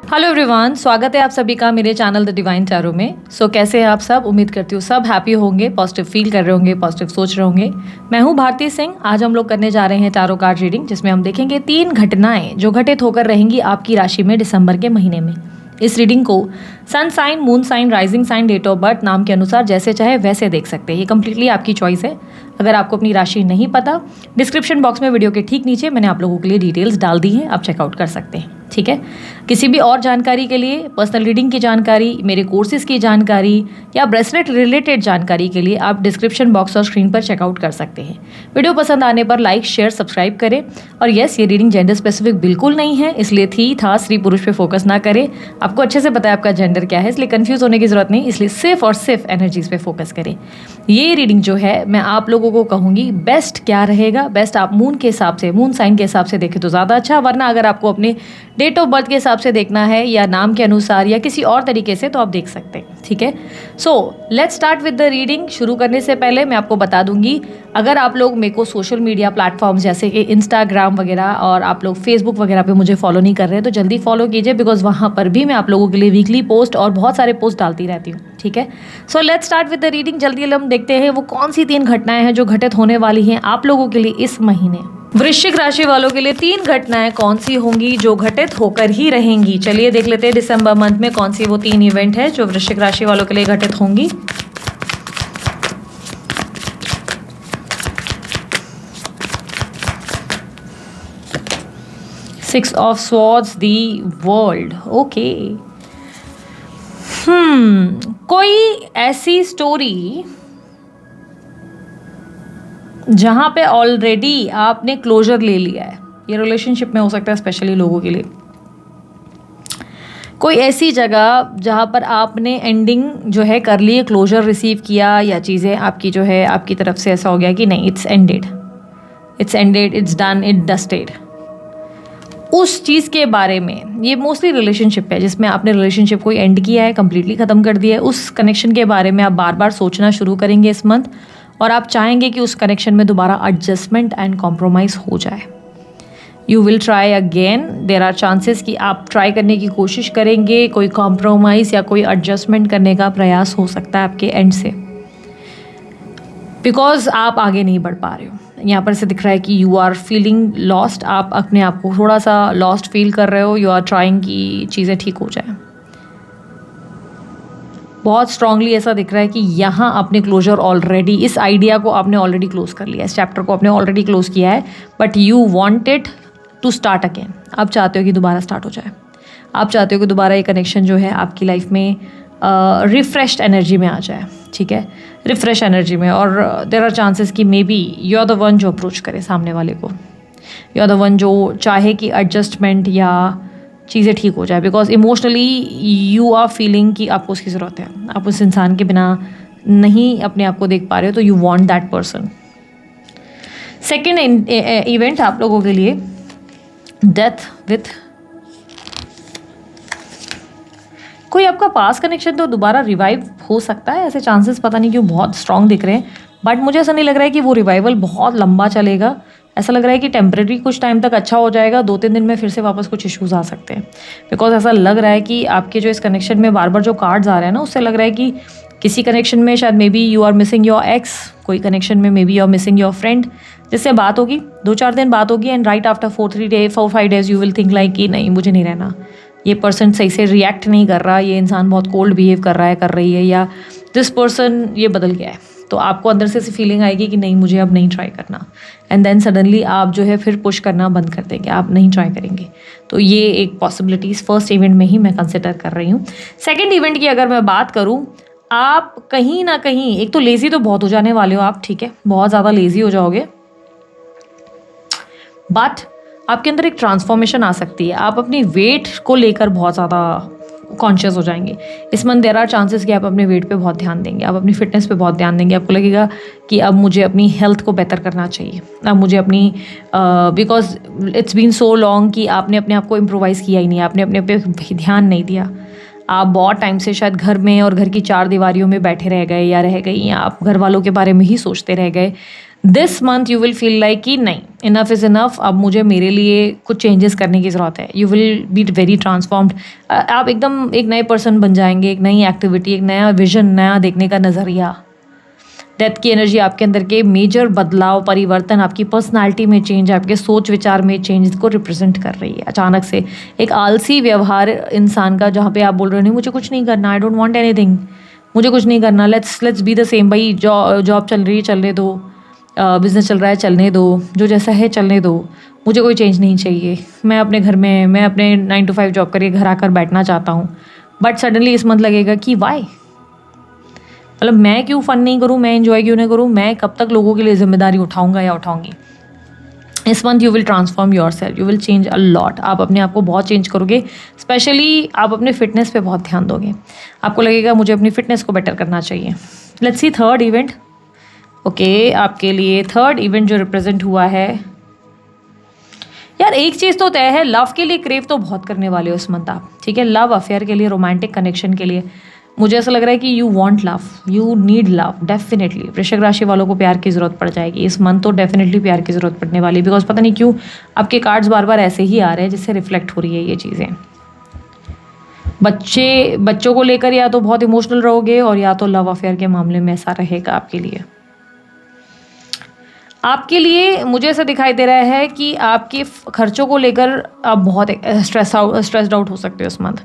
Hello everyone, स्वागत है आप सभी का मेरे चैनल द डिवाइन टैरो में। कैसे हैं आप सब? उम्मीद करती हूँ सब हैप्पी होंगे, पॉजिटिव फील कर रहे होंगे, पॉजिटिव सोच रहे होंगे। मैं हूँ भारती सिंह। आज हम लोग करने जा रहे हैं टैरो कार्ड रीडिंग, जिसमें हम देखेंगे 3 घटनाएं जो घटित होकर रहेंगी आपकी राशि में दिसंबर के महीने में। इस रीडिंग को sun sign, moon sign, rising sign, date of birth नाम के अनुसार जैसे चाहे वैसे देख सकते हैं। ये कम्प्लीटली आपकी चॉइस है। अगर आपको अपनी राशि नहीं पता, डिस्क्रिप्शन बॉक्स में वीडियो के ठीक नीचे मैंने आप लोगों के लिए डिटेल्स डाल दी हैं, आप चेकआउट कर सकते हैं। ठीक है। किसी भी और जानकारी के लिए, पर्सनल रीडिंग की जानकारी, मेरे कोर्सेज की जानकारी या ब्रेसलेट रिलेटेड जानकारी के लिए आप डिस्क्रिप्शन बॉक्स और स्क्रीन पर चेकआउट कर सकते हैं। वीडियो पसंद आने पर लाइक, शेयर, सब्सक्राइब करें। और यस, ये रीडिंग जेंडर स्पेसिफिक बिल्कुल नहीं है, इसलिए थी था स्त्री पुरुष पे फोकस ना करें। आपको अच्छे से पता है आपका जेंडर क्या है, इसलिए कंफ्यूज होने की जरूरत नहीं। इसलिए सिर्फ और सिर्फ एनर्जीज पे फोकस करें। ये रीडिंग जो है मैं आप लोगों को कहूँगी बेस्ट क्या रहेगा, बेस्ट आप मून के हिसाब से, मून साइन के हिसाब से देखें तो ज़्यादा अच्छा। वरना अगर आपको अपने डेट ऑफ बर्थ के हिसाब से देखना है या नाम के अनुसार या किसी और तरीके से, तो आप देख सकते हैं। ठीक है। Let's start with the reading. शुरू करने से पहले मैं आपको बता दूंगी, अगर आप लोग मेरे को सोशल मीडिया प्लेटफॉर्म्स जैसे कि इंस्टाग्राम वगैरह और आप लोग फेसबुक वगैरह पे मुझे फॉलो नहीं कर रहे हैं तो जल्दी फॉलो कीजिए, बिकॉज वहाँ पर भी मैं आप लोगों के लिए वीकली पोस्ट और बहुत सारे पोस्ट डालती रहती हूँ। ठीक है। Let's start with the reading. जल्दी हम देखते हैं वो कौन सी 3 घटनाएं हैं जो घटित होने वाली हैं आप लोगों के लिए इस महीने। वृश्चिक राशि वालों के लिए 3 घटनाएं कौन सी होंगी जो घटित होकर ही रहेंगी। चलिए देख लेते हैं दिसंबर मंथ में कौन सी वो 3 इवेंट है जो वृश्चिक राशि वालों के लिए घटित होंगी। Six of Swords, the World. Okay. कोई ऐसी स्टोरी जहां पे ऑलरेडी आपने क्लोजर ले लिया है, ये रिलेशनशिप में हो सकता है स्पेशली लोगों के लिए। कोई ऐसी जगह जहां पर आपने एंडिंग जो है कर ली, क्लोजर रिसीव किया, या चीज़ें आपकी जो है आपकी तरफ से ऐसा हो गया कि नहीं, it's ended, it's done, it dusted. उस चीज़ के बारे में, ये मोस्टली रिलेशनशिप है जिसमें आपने रिलेशनशिप को एंड किया है, कंप्लीटली ख़त्म कर दिया है। उस कनेक्शन के बारे में आप बार बार सोचना शुरू करेंगे इस मंथ, और आप चाहेंगे कि उस कनेक्शन में दोबारा एडजस्टमेंट एंड कॉम्प्रोमाइज़ हो जाए। You will try again. There are chances कि आप ट्राई करने की कोशिश करेंगे, कोई कॉम्प्रोमाइज़ या कोई एडजस्टमेंट करने का प्रयास हो सकता है आपके एंड से, बिकॉज आप आगे नहीं बढ़ पा रहे हो। यहाँ पर से दिख रहा है कि यू आर फीलिंग लॉस्ट, आप अपने आप को थोड़ा सा लॉस्ट फील कर रहे हो। यू आर ट्राइंग कि चीज़ें ठीक हो जाए। बहुत स्ट्रांगली ऐसा दिख रहा है कि यहाँ आपने क्लोजर ऑलरेडी, इस आइडिया को आपने ऑलरेडी क्लोज कर लिया है, इस चैप्टर को आपने ऑलरेडी क्लोज किया है, but you want it to start again. आप चाहते हो कि दोबारा स्टार्ट हो जाए। आप चाहते हो कि दोबारा ये कनेक्शन जो है आपकी लाइफ में रिफ्रेश्ड एनर्जी में आ जाए। ठीक है, रिफ्रेश एनर्जी में। और देर आर चांसेस कि may be you are the one जो अप्रोच करे सामने वाले को, यू आर द वन जो चाहे कि एडजस्टमेंट या चीज़ें ठीक हो जाए, because emotionally you are feeling कि आपको उसकी ज़रूरत है। आप उस इंसान के बिना नहीं अपने आप को देख पा रहे हो, तो you want that person. Second event आप लोगों के लिए डेथ विथ कोई आपका पास कनेक्शन तो दोबारा रिवाइव हो सकता है। ऐसे चांसेस पता नहीं क्यों बहुत स्ट्रांग दिख रहे हैं, बट मुझे ऐसा नहीं लग रहा है कि वो रिवाइवल बहुत लंबा चलेगा। ऐसा लग रहा है कि टेम्परेरी कुछ टाइम तक अच्छा हो जाएगा, 2-3 दिन में फिर से वापस कुछ इश्यूज आ सकते हैं। बिकॉज ऐसा लग रहा है कि आपके जो इस कनेक्शन में बार बार जो कार्ड्स आ रहे हैं ना, उससे लग रहा है कि किसी कनेक्शन में शायद may be you are missing your ex, कोई कनेक्शन में may be you are missing your friend, जिससे बात होगी 2-4 दिन बात होगी, and right after 4-5 days you will think like कि नहीं, मुझे नहीं रहना, ये पर्सन सही से रिएक्ट नहीं कर रहा, ये इंसान बहुत कोल्ड बिहेव कर रहा है, कर रही है, या दिस पर्सन ये बदल गया है। तो आपको अंदर से ऐसी फीलिंग आएगी कि नहीं, मुझे अब नहीं ट्राई करना, एंड देन सडनली आप जो है फिर पुश करना बंद कर देंगे, आप नहीं ट्राई करेंगे। तो ये एक पॉसिबिलिटीज़ फर्स्ट इवेंट में ही मैं कंसिडर कर रही हूँ। सेकेंड इवेंट की अगर मैं बात करूँ, आप कहीं ना कहीं, एक तो लेज़ी तो बहुत हो जाने वाले हो आप, ठीक है, बहुत ज़्यादा लेज़ी हो जाओगे, बट आपके अंदर एक ट्रांसफॉर्मेशन आ सकती है। आप अपनी वेट को लेकर बहुत ज़्यादा कॉन्शियस हो जाएंगे इस मंथ। देयर आर चांसेस कि आप अपने वेट पे बहुत ध्यान देंगे, आप अपनी फिटनेस पे बहुत ध्यान देंगे। आपको लगेगा कि अब मुझे अपनी हेल्थ को बेहतर करना चाहिए, अब मुझे अपनी because it's been so long कि आपने अपने आप को इम्प्रोवाइज़ किया ही नहीं, आपने अपने पे ध्यान नहीं दिया। आप बहुत टाइम से शायद घर में और घर की चार दीवारियों में बैठे रह गए या रह गई, या आप घर वालों के बारे में ही सोचते रह गए। This month you will feel like कि नहीं, इनफ इज़ इनफ, अब मुझे मेरे लिए कुछ चेंजेस करने की ज़रूरत है। You will be very transformed. आप एकदम एक नए पर्सन बन जाएंगे, एक नई एक्टिविटी, एक नया विजन, नया देखने का नज़रिया। डेथ की एनर्जी आपके अंदर के मेजर बदलाव, परिवर्तन, आपकी पर्सनालिटी में चेंज, आपके सोच विचार में चेंज को रिप्रेजेंट कर रही है। अचानक से एक आलसी व्यवहार इंसान का, जहाँ पे आप बोल रहे हो नहीं मुझे कुछ नहीं करना, आई डोंट वांट एनीथिंग, मुझे कुछ नहीं करना, लेट्स बी द सेम, भाई जॉब चल रही है चलने दो, बिजनेस चल रहा है चलने दो, जो जैसा है चलने दो, मुझे कोई चेंज नहीं चाहिए, मैं अपने घर में, मैं अपने 9 to 5 जॉब करके घर आकर बैठना चाहता हूँ। बट सडनली इस मंथ लगेगा कि वाई, मतलब मैं क्यों फन नहीं करूँ, मैं एंजॉय क्यों नहीं करूँ, मैं कब तक लोगों के लिए जिम्मेदारी उठाऊंगा या उठाऊंगी। इस month you will transform your self, you will change a lot. आप अपने आप को बहुत चेंज करोगे। स्पेशली आप अपने फिटनेस पे बहुत ध्यान दोगे। आपको लगेगा मुझे अपनी फिटनेस को बेटर करना चाहिए। Let's see third event. Okay, आपके लिए थर्ड इवेंट जो रिप्रेजेंट हुआ है, यार एक चीज़ तो तय है, लव के लिए क्रेव तो बहुत करने वाले हो इस मंथ आप, ठीक है। लव अफेयर के लिए, रोमांटिक कनेक्शन के लिए मुझे ऐसा लग रहा है कि you want love, you need love definitely. वृश्चिक राशि वालों को प्यार की ज़रूरत पड़ जाएगी इस मंथ, तो डेफिनेटली प्यार की ज़रूरत पड़ने वाली, बिकॉज पता नहीं क्यों आपके कार्ड्स बार बार ऐसे ही आ रहे हैं जिससे रिफ्लेक्ट हो रही है ये चीज़ें। बच्चों को लेकर या तो बहुत इमोशनल रहोगे, और या तो लव अफेयर के मामले में ऐसा रहेगा आपके लिए। आपके लिए मुझे ऐसा दिखाई दे रहा है कि आपके खर्चों को लेकर आप बहुत स्ट्रेस्ड आउट हो सकते हो इस मंथ।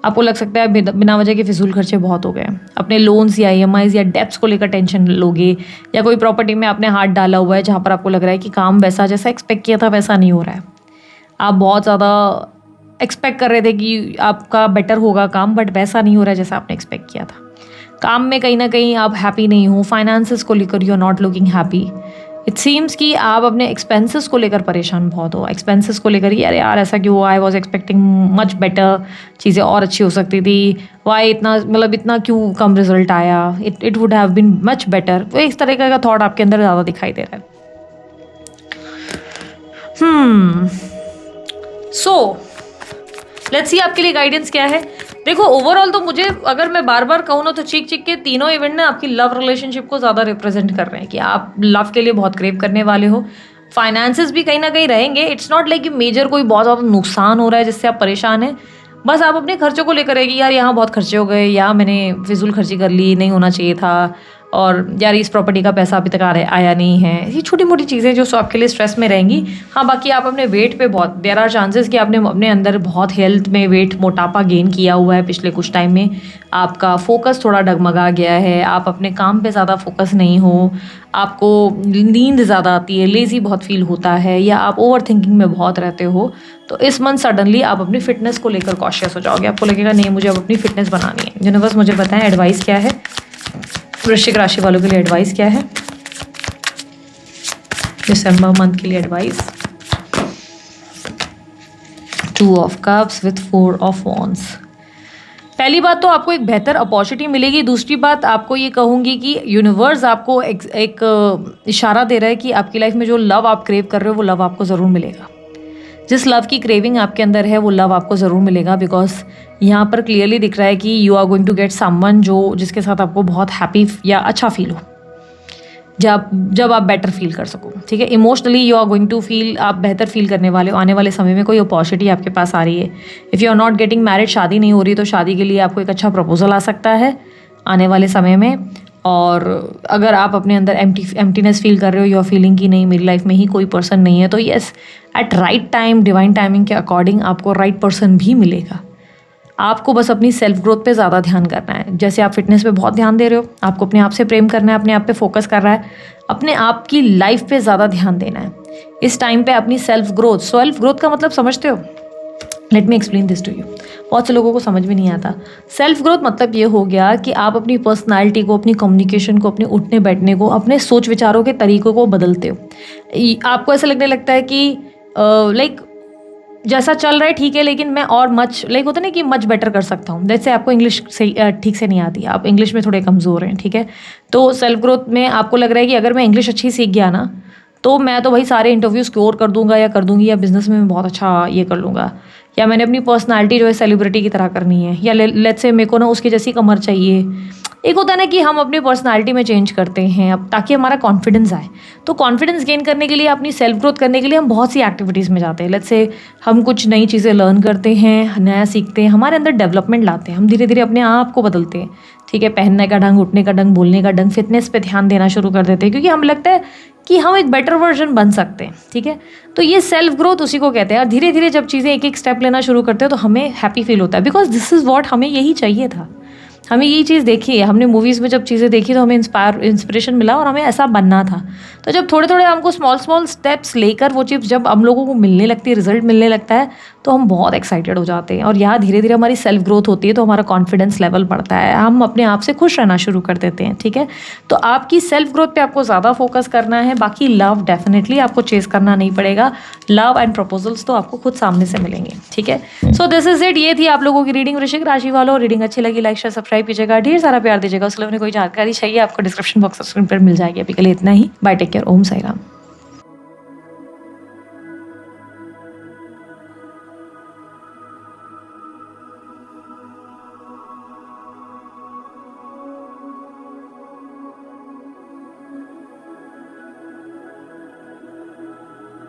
आपको लग सकता है बिना वजह के फिजूल खर्चे बहुत हो गए। अपने लोन्स या ईएमआईज़ या डेब्ट्स को लेकर टेंशन लोगे, या कोई प्रॉपर्टी में आपने हाथ डाला हुआ है जहाँ पर आपको लग रहा है कि काम वैसा जैसा एक्सपेक्ट किया था वैसा नहीं हो रहा है। आप बहुत ज़्यादा एक्सपेक्ट कर रहे थे कि आपका बेटर होगा काम, बट वैसा नहीं हो रहा है जैसा आपने एक्सपेक्ट किया था। काम में कहीं ना कहीं आप हैप्पी नहीं हो। फाइनेंसेस को लेकर you are not looking happy. It seems कि आप अपने एक्सपेंसेस को लेकर परेशान बहुत हो। एक्सपेंसेस को लेकर यार यार ऐसा क्यों हुआ, I was expecting much better, चीज़ें और अच्छी हो सकती थी, वाई इतना, मतलब इतना क्यों कम रिजल्ट आया, it would have been much better. वो इस तरह का थॉट आपके अंदर ज़्यादा दिखाई दे रहा है। सो लेट्स सी आपके लिए गाइडेंस क्या है। देखो ओवरऑल तो मुझे, अगर मैं बार बार कहूँ ना, तो चीख चीख के तीनों इवेंट ना आपकी लव रिलेशनशिप को ज़्यादा रिप्रेजेंट कर रहे हैं कि आप लव के लिए बहुत क्रेव करने वाले हो। फाइनेंसेस भी कहीं ना कहीं रहेंगे। इट्स नॉट लाइक कि मेजर कोई बहुत ज़्यादा नुकसान हो रहा है जिससे आप परेशान हैं। बस आप अपने खर्चों को लेकर है कि यार यहाँ बहुत खर्चे हो गए, या मैंने फिजूल खर्ची कर ली, नहीं होना चाहिए था, और यार इस प्रॉपर्टी का पैसा अभी तक आया नहीं है। ये छोटी मोटी चीज़ें जो आपके लिए स्ट्रेस में रहेंगी। हाँ, बाकी आप अपने वेट पे बहुत, देयर आर चांसेस कि आपने अपने अंदर बहुत हेल्थ में वेट, मोटापा गेन किया हुआ है पिछले कुछ टाइम में। आपका फोकस थोड़ा डगमगा गया है, आप अपने काम पे ज़्यादा फोकस नहीं हो, आपको नींद ज़्यादा आती है, लेज़ी बहुत फील होता है, या आप ओवर थिंकिंग में बहुत रहते हो। तो इस मंथ सडनली आप अपनी फिटनेस को लेकर कॉशियस हो जाओगे। आपको लगेगा नहीं, मुझे अब अपनी फिटनेस बनानी है। यूनिवर्स मुझे बताएं एडवाइस क्या है, वृश्चिक राशि वालों के लिए एडवाइस क्या है दिसंबर मंथ के लिए advice. 2 of cups with 4 of wands. पहली बात तो आपको एक बेहतर अपॉर्चुनिटी मिलेगी। दूसरी बात आपको ये कहूँगी कि यूनिवर्स आपको एक इशारा दे रहा है कि आपकी लाइफ में जो लव आप क्रेव कर रहे हो वो लव आपको ज़रूर मिलेगा। जिस लव की क्रेविंग आपके अंदर है वो लव आपको ज़रूर मिलेगा, बिकॉज यहाँ पर क्लियरली दिख रहा है कि you are going to get someone जिसके साथ आपको बहुत हैप्पी या अच्छा फील हो, जब आप बेटर फील कर सको। ठीक है, emotionally you are going to feel, आप बेहतर फील करने वाले हो। आने वाले समय में कोई अपॉर्चुनिटी आपके पास आ रही है। If you are not getting married, शादी नहीं हो रही, तो शादी के लिए आपको एक अच्छा प्रपोजल आ सकता है आने वाले समय में। और अगर आप अपने अंदर एम्प्टीनेस फील कर रहे हो, यू आर फीलिंग कि नहीं मेरी लाइफ में ही कोई पर्सन नहीं है, तो yes, at right time, divine timing के अकॉर्डिंग आपको राइट पर्सन भी मिलेगा। आपको बस अपनी सेल्फ ग्रोथ पे ज़्यादा ध्यान करना है। जैसे आप फिटनेस पे बहुत ध्यान दे रहे हो, आपको अपने आप से प्रेम करना है, अपने आप पे फोकस कर रहा है, अपने आप की लाइफ पे ज़्यादा ध्यान देना है इस टाइम पे। अपनी सेल्फ ग्रोथ का मतलब समझते हो? Let me explain this to you. बहुत से लोगों को समझ में नहीं आता। सेल्फ ग्रोथ मतलब ये हो गया कि आप अपनी पर्सनालिटी को, अपनी कम्युनिकेशन को, अपने उठने बैठने को, अपने सोच विचारों के तरीक़ों को बदलते हो। आपको ऐसा लगने लगता है कि लाइक जैसा चल रहा है ठीक है, लेकिन मैं और होता है ना कि मच बेटर कर सकता हूँ। जैसे आपको इंग्लिश ठीक से नहीं आती, आप इंग्लिश में थोड़े कमज़ोर हैं, ठीक है, तो सेल्फ ग्रोथ में आपको लग रहा है कि अगर मैं इंग्लिश अच्छी सीख गया ना, तो मैं तो भाई सारे इंटरव्यू स्कोर कर दूंगा या कर दूंगी, या बिज़नेस में मैं बहुत अच्छा ये कर लूँगा, या मैंने अपनी पर्सनालिटी जो है सेलिब्रिटी की तरह करनी है, या लेट्स से मेरे को ना उसकी जैसी कमर चाहिए। एक होता है ना कि हम अपनी पर्सनालिटी में चेंज करते हैं अब ताकि हमारा कॉन्फिडेंस आए। तो कॉन्फिडेंस गेन करने के लिए, अपनी सेल्फ ग्रोथ करने के लिए हम बहुत सी एक्टिविटीज़ में जाते हैं। लेट्स से हम कुछ नई चीज़ें लर्न करते हैं, नया सीखते हैं, हमारे अंदर डेवलपमेंट लाते हैं, हम धीरे धीरे अपने आप को बदलते हैं। ठीक है, पहनने का ढंग, उठने का ढंग, बोलने का ढंग, फिटनेस पे ध्यान देना शुरू कर देते हैं क्योंकि हमें लगता है कि हम एक बेटर वर्जन बन सकते हैं। ठीक है, तो ये सेल्फ ग्रोथ उसी को कहते हैं। और धीरे धीरे जब चीज़ें एक एक स्टेप लेना शुरू करते हैं तो हमें हैप्पी फील होता है, बिकॉज दिस इज़ वॉट, हमें यही चाहिए था। हमें यही चीज़ देखी है, हमने मूवीज़ में जब चीज़ें देखी तो हमें इंस्पिरेशन मिला और हमें ऐसा बनना था। तो जब थोड़े थोड़े हमको स्मॉल स्टेप्स लेकर वो चीज़ जब हम लोगों को मिलने लगती है, रिजल्ट मिलने लगता है, तो हम बहुत एक्साइटेड हो जाते हैं। और यहाँ धीरे धीरे हमारी सेल्फ ग्रोथ होती है तो हमारा कॉन्फिडेंस लेवल बढ़ता है, हम अपने आप से खुश रहना शुरू कर देते हैं। ठीक है, तो आपकी सेल्फ ग्रोथ पे आपको ज़्यादा फोकस करना है। बाकी लव डेफिनेटली आपको चेस करना नहीं पड़ेगा, लव एंड प्रपोजल्स तो आपको खुद सामने से मिलेंगे। ठीक है, सो दिस इज इट। ये थी आप लोगों की रीडिंग वृश्चिक राशि वालों। रीडिंग अच्छी लगी लाइक शेयर सब्सक्राइब कीजिएगा, ढेर सारा प्यार दीजिएगा। उसके लिए कोई जानकारी चाहिए आपको डिस्क्रिप्शन बॉक्स पर मिल जाएगी। अभी के लिए इतना ही, बाय, टेक केयर, ओम साई राम।